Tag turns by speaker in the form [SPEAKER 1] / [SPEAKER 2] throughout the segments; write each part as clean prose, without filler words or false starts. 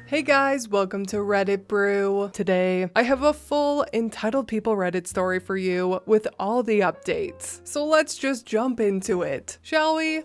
[SPEAKER 1] Hey guys, welcome to Reddit Brew. Today, I have a full Entitled People Reddit story for you with all the updates. So let's just jump into it, shall we?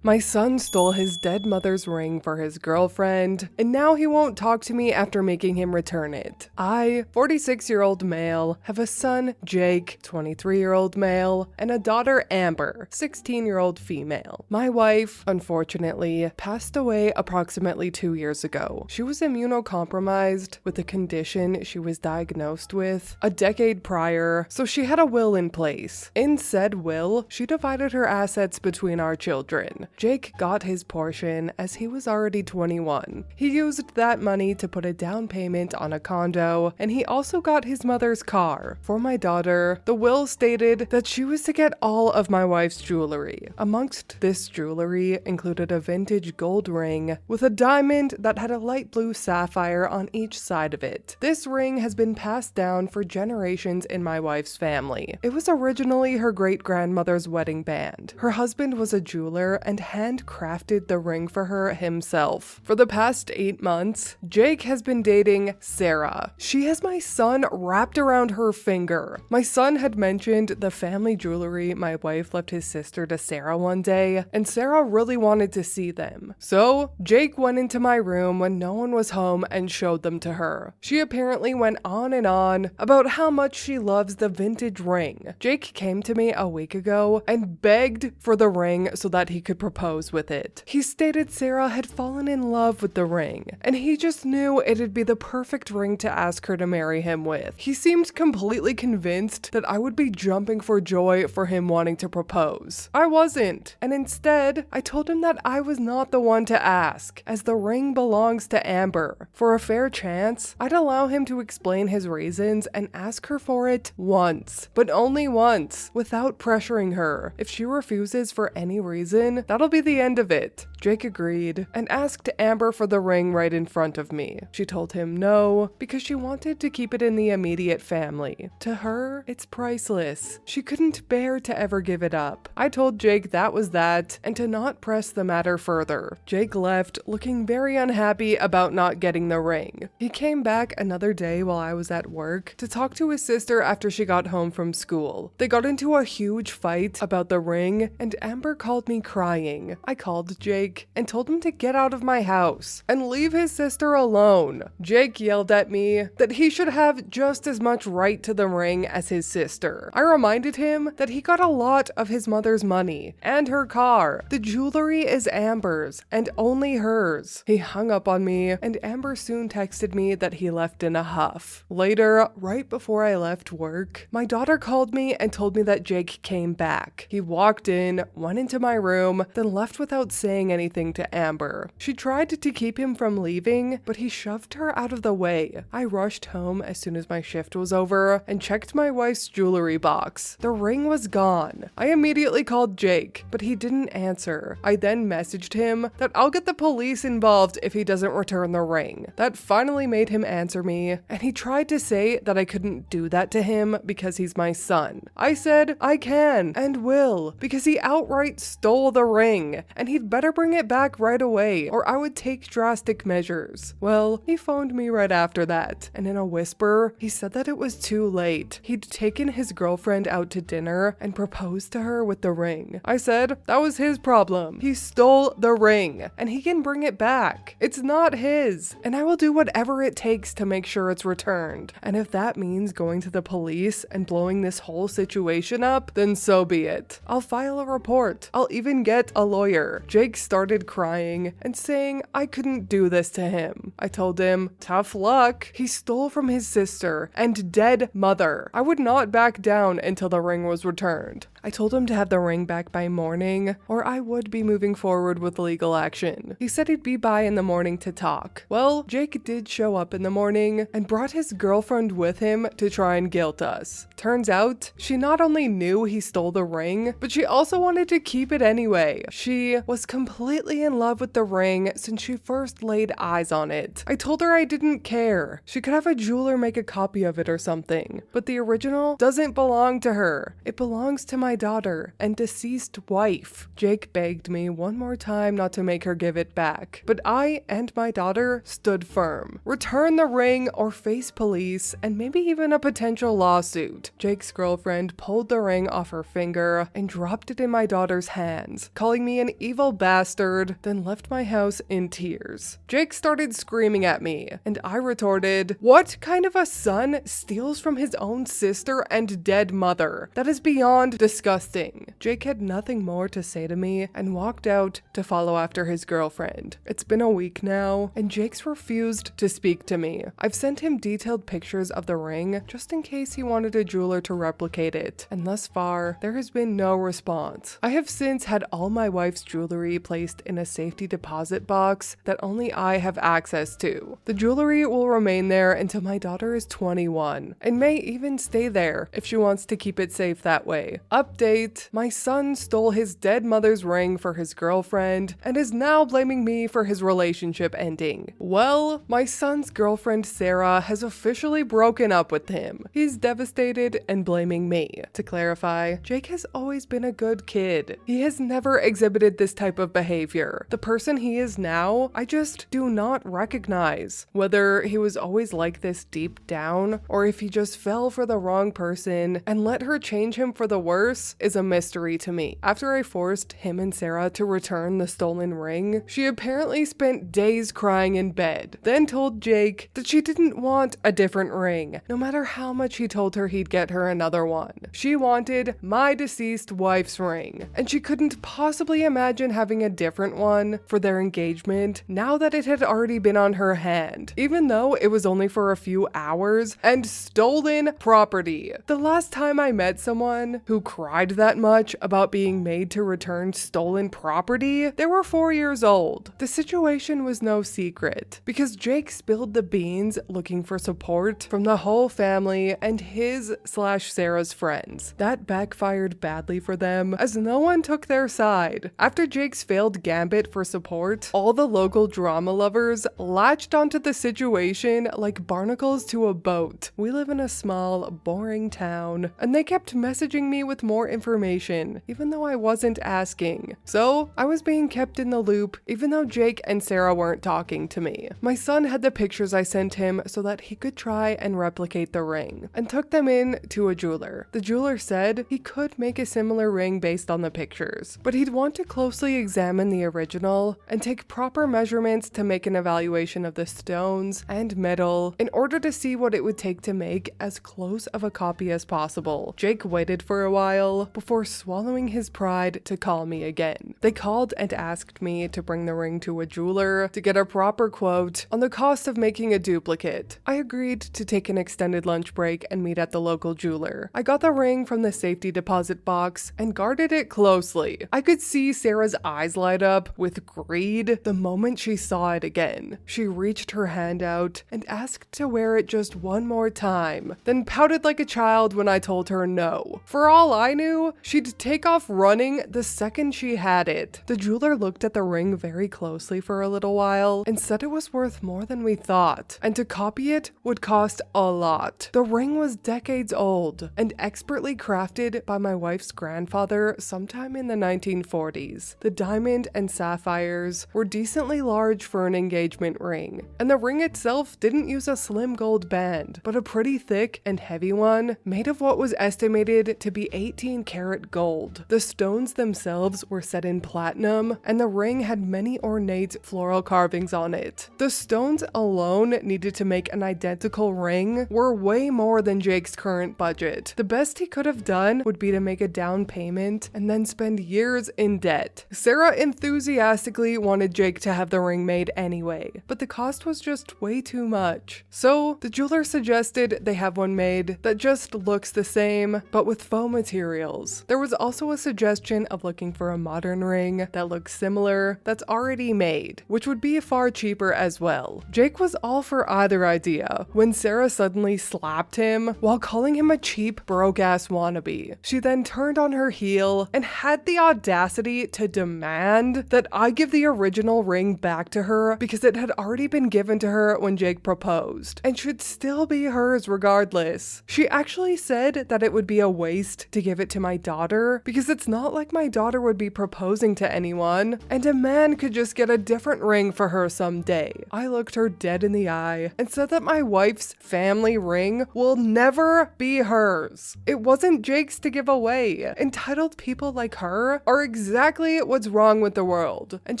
[SPEAKER 1] My son stole his dead mother's ring for his girlfriend, and now he won't talk to me after making him return it. I, 46-year-old male, have a son, Jake, 23-year-old male, and a daughter, Amber, 16-year-old female. My wife, unfortunately, passed away approximately 2 years ago. She was immunocompromised with a condition she was diagnosed with a decade prior, so she had a will in place. In said will, she divided her assets between our children. Jake got his portion as he was already 21. He used that money to put a down payment on a condo, and he also got his mother's car. For my daughter, the will stated that she was to get all of my wife's jewelry. Amongst this jewelry included a vintage gold ring with a diamond that had a light blue sapphire on each side of it. This ring has been passed down for generations in my wife's family. It was originally her great-grandmother's wedding band. Her husband was a jeweler and handcrafted the ring for her himself. For the past 8 months, Jake has been dating Sarah. She has my son wrapped around her finger. My son had mentioned the family jewelry my wife left his sister to Sarah one day, and Sarah really wanted to see them. So, Jake went into my room when no one was home and showed them to her. She apparently went on and on about how much she loves the vintage ring. Jake came to me a week ago and begged for the ring so that he could propose with it. He stated Sarah had fallen in love with the ring, and he just knew it'd be the perfect ring to ask her to marry him with. He seemed completely convinced that I would be jumping for joy for him wanting to propose. I wasn't, and instead, I told him that I was not the one to ask, as the ring belongs to Amber. For a fair chance, I'd allow him to explain his reasons and ask her for it once, but only once, without pressuring her. If she refuses for any reason, that'll be the end of it. Jake agreed and asked Amber for the ring right in front of me. She told him no because she wanted to keep it in the immediate family. To her, it's priceless. She couldn't bear to ever give it up. I told Jake that was that and to not press the matter further. Jake left looking very unhappy about not getting the ring. He came back another day while I was at work to talk to his sister after she got home from school. They got into a huge fight about the ring, and Amber called me crying. I called Jake and told him to get out of my house and leave his sister alone. Jake yelled at me that he should have just as much right to the ring as his sister. I reminded him that he got a lot of his mother's money and her car. The jewelry is Amber's and only hers. He hung up on me, and Amber soon texted me that he left in a huff. Later, right before I left work, my daughter called me and told me that Jake came back. He walked in, went into my room, then left without saying anything to Amber. She tried to keep him from leaving, but he shoved her out of the way. I rushed home as soon as my shift was over and checked my wife's jewelry box. The ring was gone. I immediately called Jake, but he didn't answer. I then messaged him that I'll get the police involved if he doesn't return the ring. That finally made him answer me, and he tried to say that I couldn't do that to him because he's my son. I said I can and will because he outright stole the ring, and he'd better bring it back right away or I would take drastic measures. Well, he phoned me right after that, and in a whisper, he said that it was too late. He'd taken his girlfriend out to dinner and proposed to her with the ring. I said that was his problem. He stole the ring, and he can bring it back. It's not his, and I will do whatever it takes to make sure it's returned. And if that means going to the police and blowing this whole situation up, then so be it. I'll file a report. I'll even get a lawyer. Jake started crying and saying I couldn't do this to him. I told him, tough luck. He stole from his sister and dead mother. I would not back down until the ring was returned. I told him to have the ring back by morning, or I would be moving forward with legal action. He said he'd be by in the morning to talk. Well, Jake did show up in the morning and brought his girlfriend with him to try and guilt us. Turns out, she not only knew he stole the ring, but she also wanted to keep it anyway. She was completely in love with the ring since she first laid eyes on it. I told her I didn't care. She could have a jeweler make a copy of it or something, but the original doesn't belong to her. It belongs to my daughter and deceased wife. Jake begged me one more time not to make her give it back, but I and my daughter stood firm. Return the ring or face police and maybe even a potential lawsuit. Jake's girlfriend pulled the ring off her finger and dropped it in my daughter's hands, calling me an evil bastard, then left my house in tears. Jake started screaming at me, and I retorted, "What kind of a son steals from his own sister and dead mother? That is beyond disgusting." Jake had nothing more to say to me and walked out to follow after his girlfriend. It's been a week now, and Jake's refused to speak to me. I've sent him detailed pictures of the ring just in case he wanted a jeweler to replicate it, and thus far, there has been no response. I have since had all my wife's jewelry placed in a safety deposit box that only I have access to. The jewelry will remain there until my daughter is 21, and may even stay there if she wants to keep it safe that way. Update: my son stole his dead mother's ring for his girlfriend and is now blaming me for his relationship ending. Well, my son's girlfriend Sarah has officially broken up with him. He's devastated and blaming me. To clarify, Jake has always been a good kid. He has never exhibited this type of behavior. The person he is now, I just do not recognize. Whether he was always like this deep down, or if he just fell for the wrong person and let her change him for the worse, is a mystery to me. After I forced him and Sarah to return the stolen ring, she apparently spent days crying in bed, then told Jake that she didn't want a different ring, no matter how much he told her he'd get her another one. She wanted my deceased wife's ring, and she couldn't possibly imagine having a different one for their engagement now that it had already been on her hand, even though it was only for a few hours and stolen property. The last time I met someone who cried that much about being made to return stolen property, they were 4 years old. The situation was no secret, because Jake spilled the beans looking for support from the whole family and his/Sarah's friends. That backfired badly for them, as no one took their side. After Jake's failed gambit for support, all the local drama lovers latched onto the situation like barnacles to a boat. We live in a small, boring town, and they kept messaging me with more information, even though I wasn't asking. So, I was being kept in the loop, even though Jake and Sarah weren't talking to me. My son had the pictures I sent him so that he could try and replicate the ring, and took them in to a jeweler. The jeweler said he could make a similar ring based on the pictures, but he'd want to closely examine the original and take proper measurements to make an evaluation of the stones and metal in order to see what it would take to make as close of a copy as possible. Jake waited for a while before swallowing his pride to call me again. They called and asked me to bring the ring to a jeweler to get a proper quote on the cost of making a duplicate. I agreed to take an extended lunch break and meet at the local jeweler. I got the ring from the safety deposit box and guarded it closely. I could see Sarah's eyes light up with greed the moment she saw it again. She reached her hand out and asked to wear it just one more time, then pouted like a child when I told her no. For all I knew, she'd take off running the second she had it. The jeweler looked at the ring very closely for a little while and said it was worth more than we thought, and to copy it would cost a lot. The ring was decades old and expertly crafted by my wife's grandfather sometime in the 1940s. The diamond and sapphires were decently large for an engagement ring, and the ring itself didn't use a slim gold band, but a pretty thick and heavy one made of what was estimated to be 18-karat gold. The stones themselves were set in platinum, and the ring had many ornate floral carvings on it. The stones alone needed to make an identical ring were way more than Jake's current budget. The best he could have done would be to make a down payment and then spend years in debt. Sarah enthusiastically wanted Jake to have the ring made anyway, but the cost was just way too much. So the jeweler suggested they have one made that just looks the same, but with faux materials. There was also a suggestion of looking for a modern ring that looks similar that's already made, which would be far cheaper as well. Jake was all for either idea when Sarah suddenly slapped him while calling him a cheap, broke-ass wannabe. She then turned on her heel and had the audacity to demand that I give the original ring back to her because it had already been given to her when Jake proposed, and should still be hers regardless. She actually said that it would be a waste to give give it to my daughter because it's not like my daughter would be proposing to anyone, and a man could just get a different ring for her someday. I looked her dead in the eye and said that my wife's family ring will never be hers. It wasn't Jake's to give away. Entitled people like her are exactly what's wrong with the world, and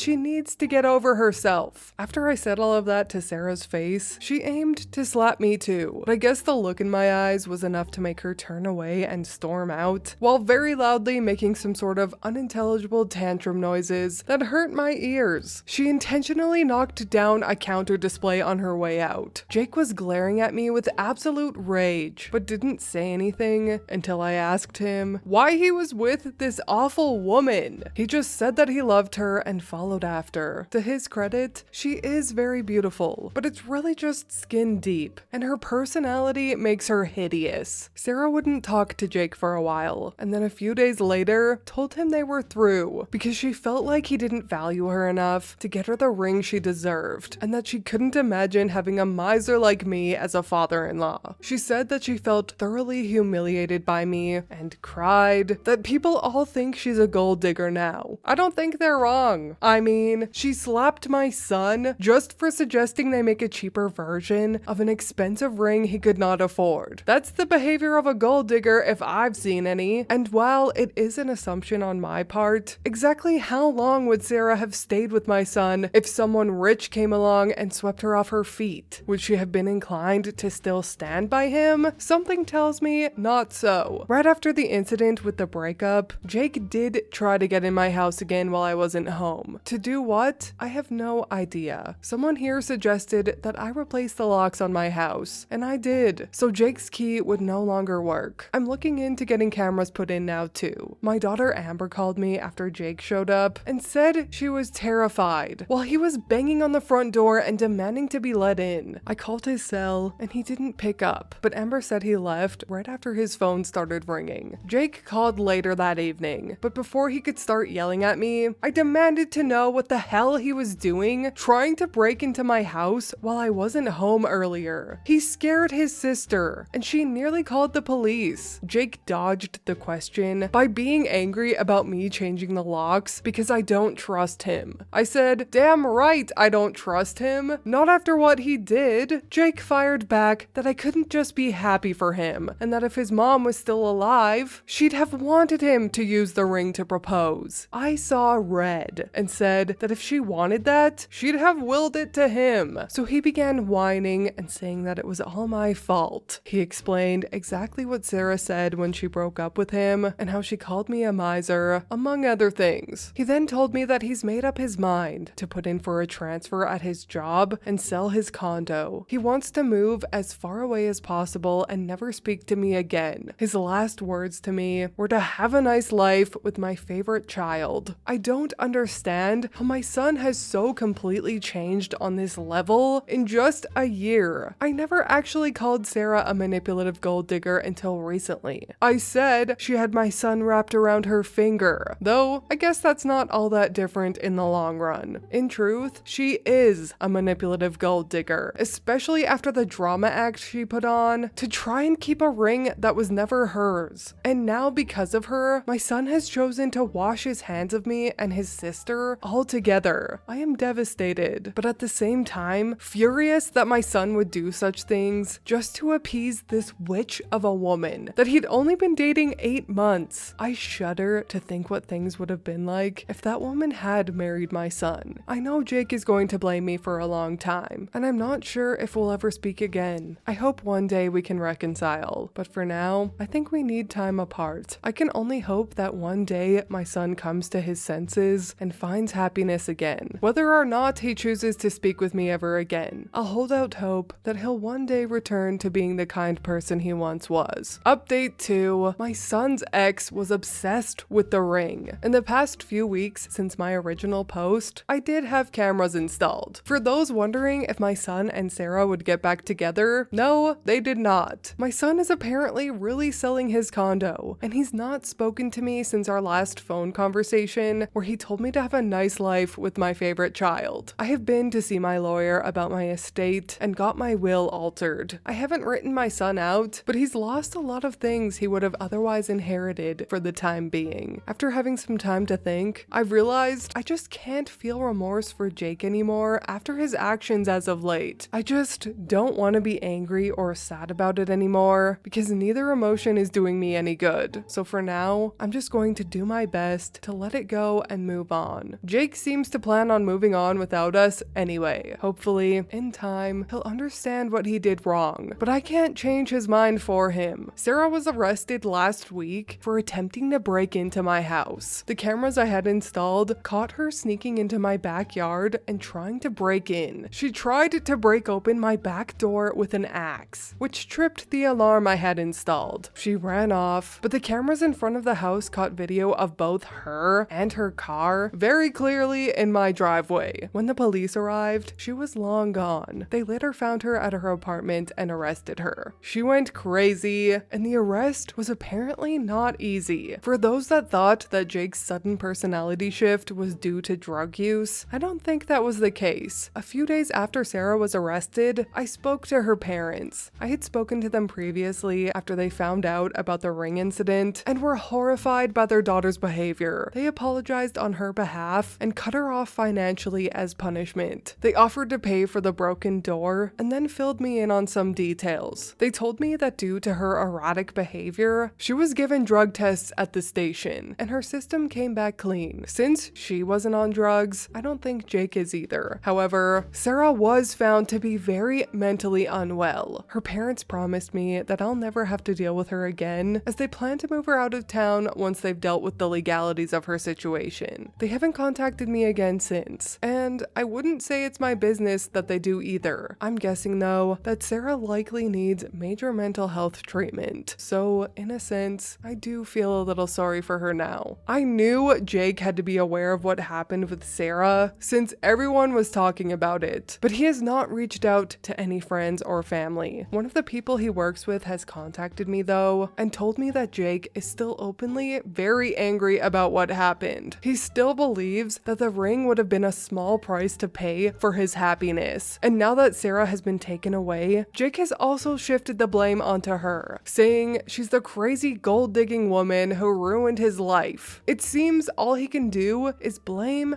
[SPEAKER 1] she needs to get over herself. After I said all of that to Sarah's face, she aimed to slap me too, but I guess the look in my eyes was enough to make her turn away and storm out, while very loudly making some sort of unintelligible tantrum noises that hurt my ears. She intentionally knocked down a counter display on her way out. Jake was glaring at me with absolute rage, but didn't say anything until I asked him why he was with this awful woman. He just said that he loved her and followed after. To his credit, she is very beautiful, but it's really just skin deep, and her personality makes her hideous. Sarah wouldn't talk to Jake for a while, and then a few days later told him they were through because she felt like he didn't value her enough to get her the ring she deserved, and that she couldn't imagine having a miser like me as a father-in-law. She said that she felt thoroughly humiliated by me and cried that people all think she's a gold digger now. I don't think they're wrong. I mean, she slapped my son just for suggesting they make a cheaper version of an expensive ring he could not afford. That's the behavior of a gold digger if I've seen any. And while it is an assumption on my part, exactly how long would Sarah have stayed with my son if someone rich came along and swept her off her feet? Would she have been inclined to still stand by him? Something tells me not so. Right after the incident with the breakup, Jake did try to get in my house again while I wasn't home. To do what? I have no idea. Someone here suggested that I replace the locks on my house, and I did, so Jake's key would no longer work. I'm looking into getting cameras put in now too. My daughter Amber called me after Jake showed up and said she was terrified while he was banging on the front door and demanding to be let in. I called his cell and he didn't pick up, but Amber said he left right after his phone started ringing. Jake called later that evening, but before he could start yelling at me, I demanded to know what the hell he was doing, trying to break into my house while I wasn't home earlier. He scared his sister, and she nearly called the police. Jake dodged the question by being angry about me changing the locks because I don't trust him. I said, damn right I don't trust him. Not after what he did. Jake fired back that I couldn't just be happy for him, and that if his mom was still alive, she'd have wanted him to use the ring to propose. I saw red and said that if she wanted that, she'd have willed it to him. So he began whining and saying that it was all my fault. He explained exactly what Sarah said when she broke up with him and how she called me a miser, among other things. He then told me that he's made up his mind to put in for a transfer at his job and sell his condo. He wants to move as far away as possible and never speak to me again. His last words to me were to have a nice life with my favorite child. I don't understand how my son has so completely changed on this level in just a year. I never actually called Sarah a manipulative gold digger until recently. I said she had my son wrapped around her finger, though I guess that's not all that different in the long run. In truth, she is a manipulative gold digger, especially after the drama act she put on to try and keep a ring that was never hers. And now because of her, my son has chosen to wash his hands of me and his sister altogether. I am devastated, but at the same time, furious that my son would do such things just to appease this witch of a woman that he'd only been dating 8 months. I shudder to think what things would have been like if that woman had married my son. I know Jake is going to blame me for a long time, and I'm not sure if we'll ever speak again. I hope one day we can reconcile, but for now, I think we need time apart. I can only hope that one day my son comes to his senses and finds happiness again. Whether or not he chooses to speak with me ever again, I'll hold out hope that he'll one day return to being the kind person he once was. Update 2. My son's ex was obsessed with the ring. In the past few weeks since my original post, I did have cameras installed. For those wondering if my son and Sarah would get back together, no, they did not. My son is apparently really selling his condo, and he's not spoken to me since our last phone conversation where he told me to have a nice life with my favorite child. I have been to see my lawyer about my estate and got my will altered. I haven't written my son out, but he's lost a lot of things he would have otherwise otherwise inherited for the time being. After having some time to think, I've realized I just can't feel remorse for Jake anymore after his actions as of late. I just don't want to be angry or sad about it anymore because neither emotion is doing me any good. So for now, I'm just going to do my best to let it go and move on. Jake seems to plan on moving on without us anyway. Hopefully, in time, he'll understand what he did wrong, but I can't change his mind for him. Sarah was arrested last week for attempting to break into my house. The cameras I had installed caught her sneaking into my backyard and trying to break in. She tried to break open my back door with an axe, which tripped the alarm I had installed. She ran off, but the cameras in front of the house caught video of both her and her car very clearly in my driveway. When the police arrived, she was long gone. They later found her at her apartment and arrested her. She went crazy, and the arrest was apparently not easy. For those that thought that Jake's sudden personality shift was due to drug use, I don't think that was the case. A few days after Sarah was arrested, I spoke to her parents. I had spoken to them previously after they found out about the ring incident and were horrified by their daughter's behavior. They apologized on her behalf and cut her off financially as punishment. They offered to pay for the broken door and then filled me in on some details. They told me that due to her erratic behavior, she was given drug tests at the station and her system came back clean. Since she wasn't on drugs, I don't think Jake is either. However, Sarah was found to be very mentally unwell. Her parents promised me that I'll never have to deal with her again, as they plan to move her out of town once they've dealt with the legalities of her situation. They haven't contacted me again since, and I wouldn't say it's my business that they do either. I'm guessing though that Sarah likely needs major mental health treatment, so in a sense, I do feel a little sorry for her now. I knew Jake had to be aware of what happened with Sarah since everyone was talking about it, but he has not reached out to any friends or family. One of the people he works with has contacted me though and told me that Jake is still openly very angry about what happened. He still believes that the ring would have been a small price to pay for his happiness, and now that Sarah has been taken away, Jake has also shifted the blame onto her, saying she's the crazy gold-digging woman who ruined his life. It seems all he can do is blame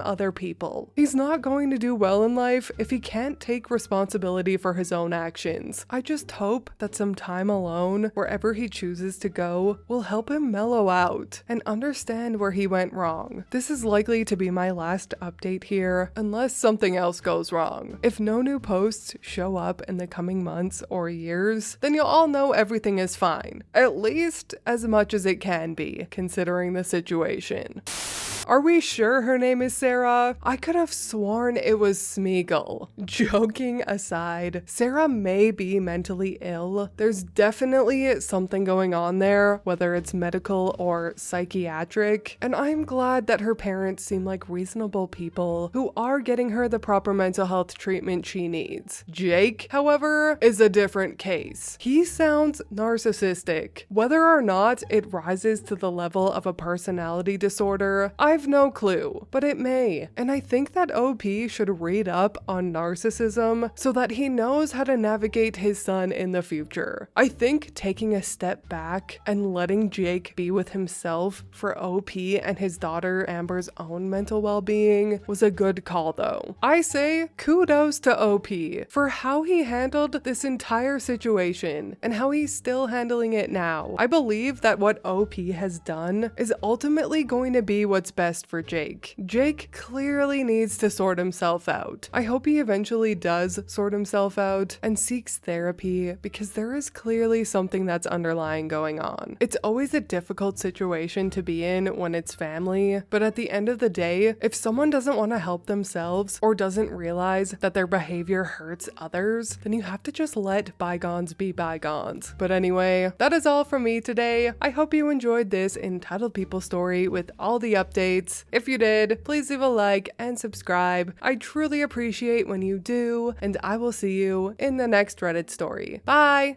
[SPEAKER 1] other people. He's not going to do well in life if he can't take responsibility for his own actions. I just hope that some time alone, wherever he chooses to go, will help him mellow out and understand where he went wrong. This is likely to be my last update here, unless something else goes wrong. If no new posts show up in the coming months or years, then you'll all know everything is fine. At least as much as it can be, considering the situation. Are we sure her name is Sarah? I could have sworn it was Smeagol. Joking aside, Sarah may be mentally ill. There's definitely something going on there, whether it's medical or psychiatric, and I'm glad that her parents seem like reasonable people who are getting her the proper mental health treatment she needs. Jake, however, is a different case. He sounds narcissistic. Whether or not it rises to the level of a personality disorder, I've no clue, but it may. And I think that OP should read up on narcissism so that he knows how to navigate his son in the future. I think taking a step back and letting Jake be with himself for OP and his daughter Amber's own mental well-being was a good call though. I say kudos to OP for how he handled this entire situation and how he's still handling it now. I believe that what OP has done is ultimately going to be what's best for Jake. Jake clearly needs to sort himself out. I hope he eventually does sort himself out and seeks therapy because there is clearly something that's underlying going on. It's always a difficult situation to be in when it's family, but at the end of the day, if someone doesn't want to help themselves or doesn't realize that their behavior hurts others, then you have to just let bygones be bygones. But anyway, that is all from me today. I hope you enjoyed this Entitled People story with all the updates. If you did, please leave a like and subscribe. I truly appreciate when you do, and I will see you in the next Reddit story. Bye!